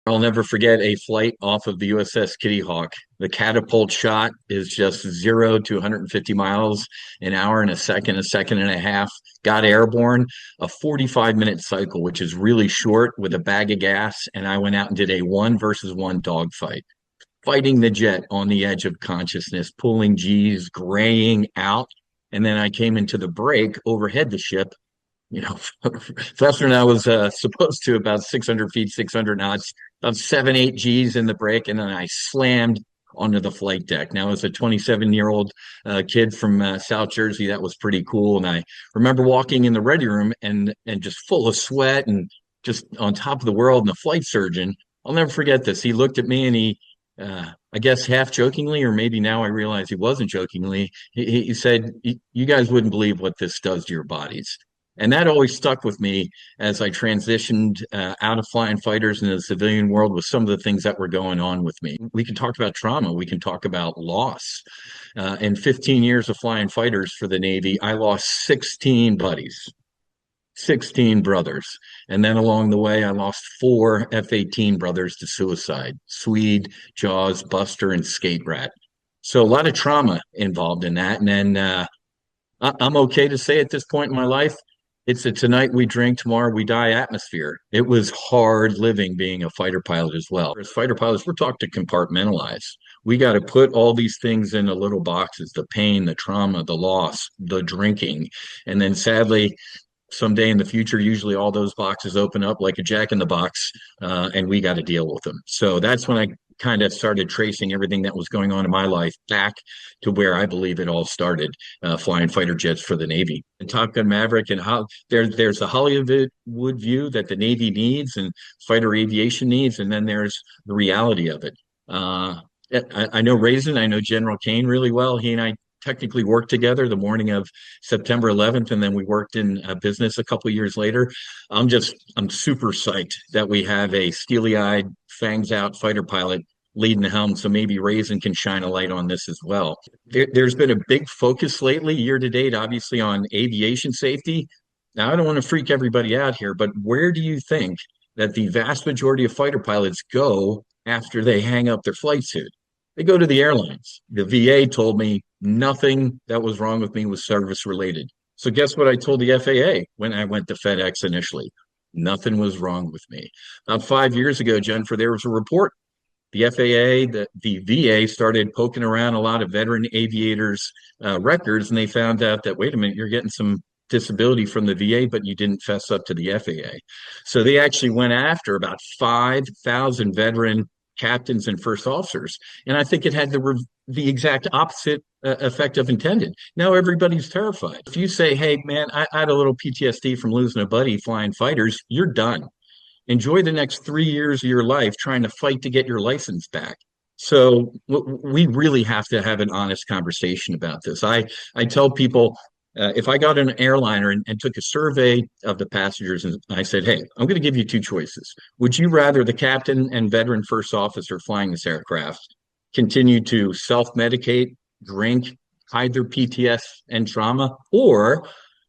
I'll never forget a flight off of the USS Kitty Hawk. The catapult shot is just 0 to 150 miles an hour in a second and a half. Got airborne, a 45-minute cycle, which is really short with a bag of gas. And I went out and did a one versus one dogfight, fighting the jet on the edge of consciousness, pulling G's, graying out. And then I came into the break overhead the ship, you know, faster than I was supposed to, about 600 feet, 600 knots, about 7, 8 Gs in the break. And then I slammed onto the flight deck. Now, as a 27-year-old kid from South Jersey, that was pretty cool. And I remember walking in the ready room and just full of sweat and just on top of the world. And the flight surgeon, I'll never forget this. He looked at me and I guess half jokingly, or maybe now I realize he wasn't jokingly, he said, "You guys wouldn't believe what this does to your bodies." And that always stuck with me as I transitioned out of flying fighters into the civilian world with some of the things that were going on with me. We can talk about trauma. We can talk about loss. In 15 years of flying fighters for the Navy, I lost 16 buddies, 16 brothers. And then along the way, I lost 4 F-18 brothers to suicide: Swede, Jaws, Buster, and Skate Rat. So a lot of trauma involved in that. And then I'm okay to say at this point in my life, it's a tonight we drink, tomorrow we die atmosphere. It was hard living being a fighter pilot as well. As fighter pilots, we're taught to compartmentalize. We got to put all these things into little boxes: the pain, the trauma, the loss, the drinking. And then sadly, someday in the future, usually all those boxes open up like a jack in the box, and we got to deal with them. So that's when I kind of started tracing everything that was going on in my life back to where I believe it all started, flying fighter jets for the Navy. And Top Gun Maverick, and how there's a Hollywood view that the Navy needs and fighter aviation needs, and then there's the reality of it. I know Raisin, I know General Kane really well. He and I technically worked together the morning of September 11th, and then we worked in business a couple of years later. I'm super psyched that we have a steely-eyed, fangs out fighter pilot leading the helm. So maybe Raisin can shine a light on this as well. There's been a big focus lately, year to date, obviously, on aviation safety. Now, I don't want to freak everybody out here, but where do you think that the vast majority of fighter pilots go after they hang up their flight suit? They go to the airlines. The VA told me nothing that was wrong with me was service related. So guess what I told the FAA when I went to FedEx initially? Nothing was wrong with me. About 5 years ago, Jennifer, there was a report. The FAA, the VA started poking around a lot of veteran aviators' records, and they found out that, wait a minute, you're getting some disability from the VA, but you didn't fess up to the FAA. So they actually went after about 5,000 veteran captains and first officers. And I think it had the exact opposite effect of intended. Now everybody's terrified. If you say, hey, man, I had a little PTSD from losing a buddy flying fighters, you're done. Enjoy the next 3 years of your life trying to fight to get your license back. So we really have to have an honest conversation about this. I tell people, if I got an airliner and took a survey of the passengers and I said, hey, I'm going to give you two choices. Would you rather the captain and veteran first officer flying this aircraft continue to self-medicate, drink, hide their PTS and trauma, or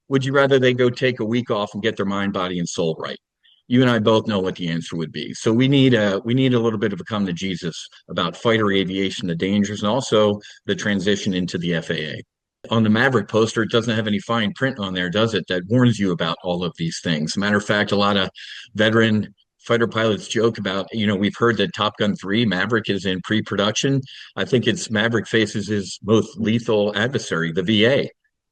would you rather they go take a week off and get their mind, body, and soul right? You and I both know what the answer would be. So we need a little bit of a come to Jesus about fighter aviation, the dangers, and also the transition into the FAA. On the Maverick poster, it doesn't have any fine print on there, does it, that warns you about all of these things. Matter of fact, a lot of veteran fighter pilots joke about, we've heard that Top Gun 3 Maverick is in pre-production. I think it's Maverick faces his most lethal adversary, the VA.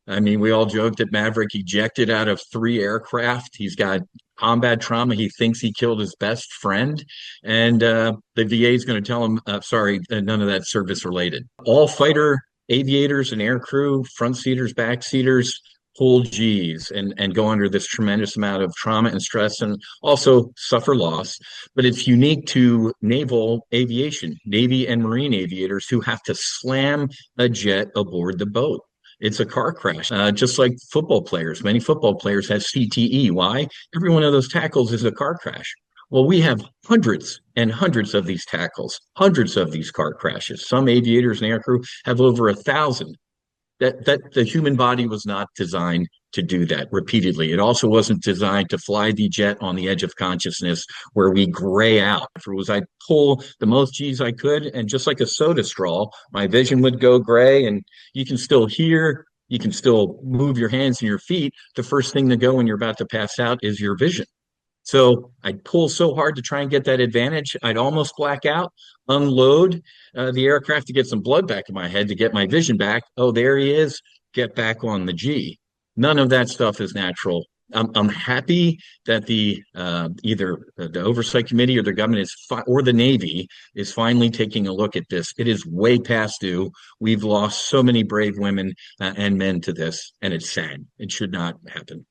I mean, we all joke that Maverick ejected out of 3 aircraft. He's got combat trauma. He thinks he killed his best friend. And the VA is going to tell him, sorry, none of that service related. All fighter aviators and air crew, front seaters, back seaters, hold G's and go under this tremendous amount of trauma and stress and also suffer loss. But it's unique to naval aviation, Navy and Marine aviators who have to slam a jet aboard the boat. It's a car crash, just like football players. Many football players have CTE. Why? Every one of those tackles is a car crash. Well, we have hundreds and hundreds of these tackles, hundreds of these car crashes. Some aviators and aircrew have over 1,000. That the human body was not designed to do that repeatedly. It also wasn't designed to fly the jet on the edge of consciousness where we gray out. If it was, I'd pull the most G's I could, and just like a soda straw, my vision would go gray, and you can still hear, you can still move your hands and your feet. The first thing to go when you're about to pass out is your vision. So I'd pull so hard to try and get that advantage. I'd almost black out, unload the aircraft to get some blood back in my head to get my vision back. Oh, there he is. Get back on the G. None of that stuff is natural. I'm happy that the either the oversight committee or the government or the Navy is finally taking a look at this. It is way past due. We've lost so many brave women and men to this, and it's sad. It should not happen.